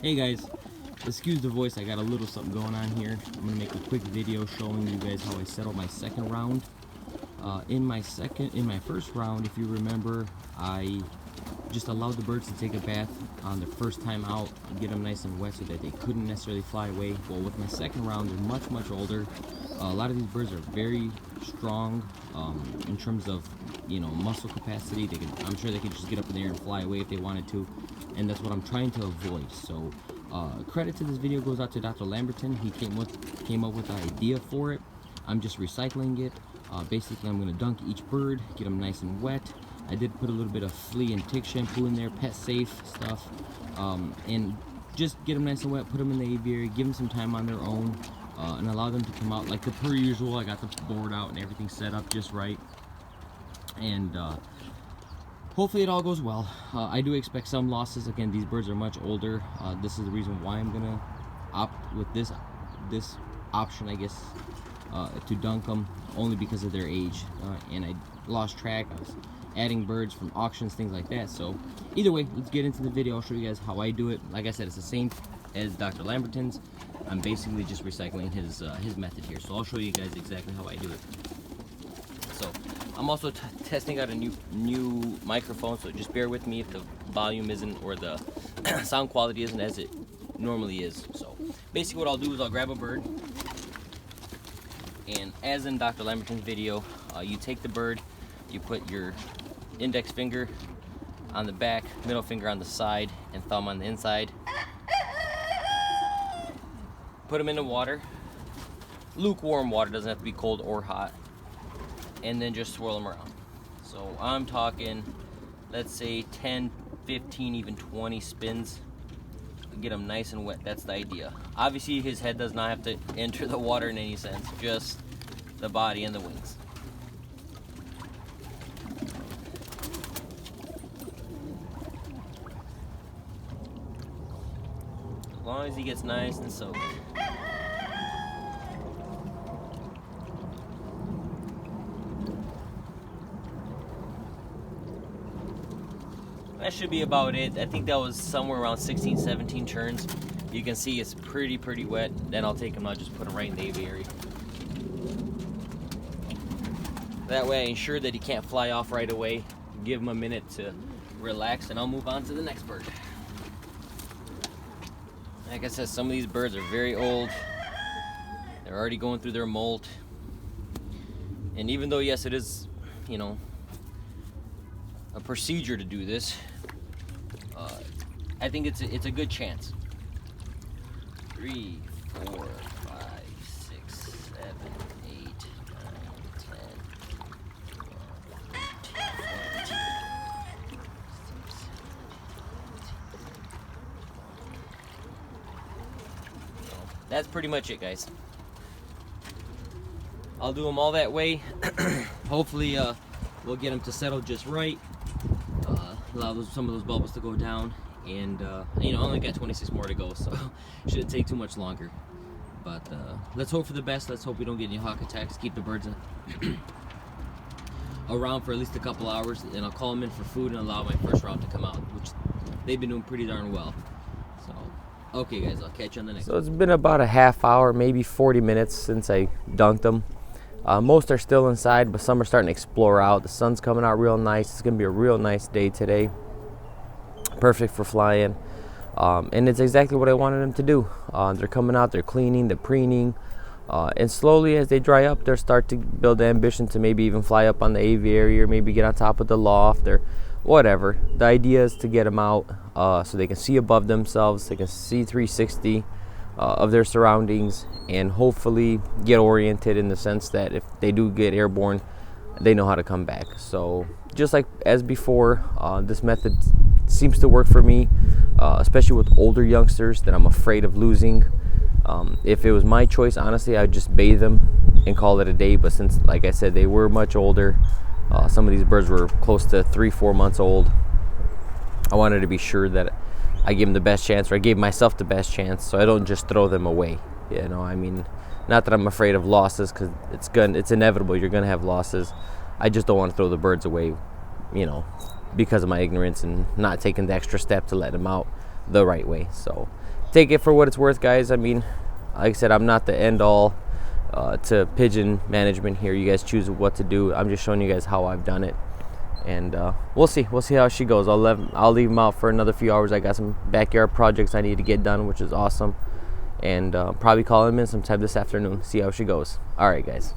Hey guys, excuse the voice, I got a little something going on here. I'm gonna make a quick video showing you guys how I settled my second round. In my first round, if you remember, I just allowed the birds to take a bath on their first time out, get them nice and wet so that they couldn't necessarily fly away. Well, with my second round, they're much older. A lot of these birds are very strong in terms of, muscle capacity. I'm sure they could just get up in the air and fly away if they wanted to, and that's what I'm trying to avoid. So credit to this video goes out to Dr. Lamberton. He came up with the idea for it. I'm just recycling it. Basically, I'm going to dunk each bird, get them nice and wet. I did put a little bit of flea and tick shampoo in there, pet safe stuff, and just get them nice and wet, put them in the aviary, give them some time on their own, and allow them to come out like the per usual. I got the board out and everything set up just right, and hopefully it all goes well. I do expect some losses. Again, these birds are much older. This is the reason why I'm gonna opt with this option, I guess, to dunk them, only because of their age, and I lost track. I was adding birds from auctions, things like that. So either way, let's get into the video. I'll show you guys how I do it. Like I said, it's the same as Dr. Lamberton's. I'm basically just recycling his method here. So I'll show you guys exactly how I do it. So I'm also testing out a new microphone, so just bear with me if the volume isn't, or the sound quality isn't as it normally is. So basically what I'll do is I'll grab a bird, and as in Dr. Lamberton's video, you take the bird, you put your index finger on the back, middle finger on the side, and thumb on the inside. Put them in the water, lukewarm water, doesn't have to be cold or hot, and then just swirl them around. So I'm talking, let's say 10, 15, even 20 spins. Get them nice and wet. That's the idea. Obviously his head does not have to enter the water in any sense, just the body and the wings. As long as he gets nice and soaked. That should be about it. I think that was somewhere around 16, 17 turns. You can see it's pretty wet. Then I'll take him out, just put him right in the aviary. That way I ensure that he can't fly off right away. Give him a minute to relax, and I'll move on to the next bird. Like I said, some of these birds are very old. They're already going through their molt. And even though, yes, it is, a procedure to do this, I think it's a good chance. 3, 4, 5, 6, 7, 8, 9, 10, 12, 13, 16, 17. That's pretty much it, guys. I'll do them all that way. Hopefully we'll get them to settle just right. Allow some of those bubbles to go down, and I only got 26 more to go, so shouldn't take too much longer. But let's hope for the best. Let's hope we don't get any hawk attacks. Keep the birds around for at least a couple hours, and I'll call them in for food and allow my first round to come out, which they've been doing pretty darn well. So okay guys, I'll catch you on the next one. So it's been about a half hour, maybe 40 minutes since I dunked them. Most are still inside, but some are starting to explore out. The sun's coming out real nice. It's going to be a real nice day today. Perfect for flying. And it's exactly what I wanted them to do. They're coming out, they're cleaning, they're preening. And slowly as they dry up, they'll start to build the ambition to maybe even fly up on the aviary, or maybe get on top of the loft, or whatever. The idea is to get them out so they can see above themselves, they can see 360 of their surroundings, and hopefully get oriented in the sense that if they do get airborne, they know how to come back. So just like as before, this method seems to work for me, especially with older youngsters that I'm afraid of losing. If it was my choice, honestly, I'd just bathe them and call it a day. But since, like I said, they were much older, some of these birds were close to 3-4 months old, I wanted to be sure that I gave them the best chance, or I gave myself the best chance, so I don't just throw them away. I mean, not that I'm afraid of losses, because it's inevitable. You're gonna have losses. I just don't want to throw the birds away, because of my ignorance and not taking the extra step to let them out. the right way. So take it for what it's worth, guys. I mean, like I said, I'm not the end all to pigeon management here. You guys choose what to do. I'm just showing you guys how I've done it, and we'll see how she goes. I'll leave them out for another few hours. I got some backyard projects I need to get done, which is awesome, and probably call them in sometime this afternoon, see how she goes. All right, guys.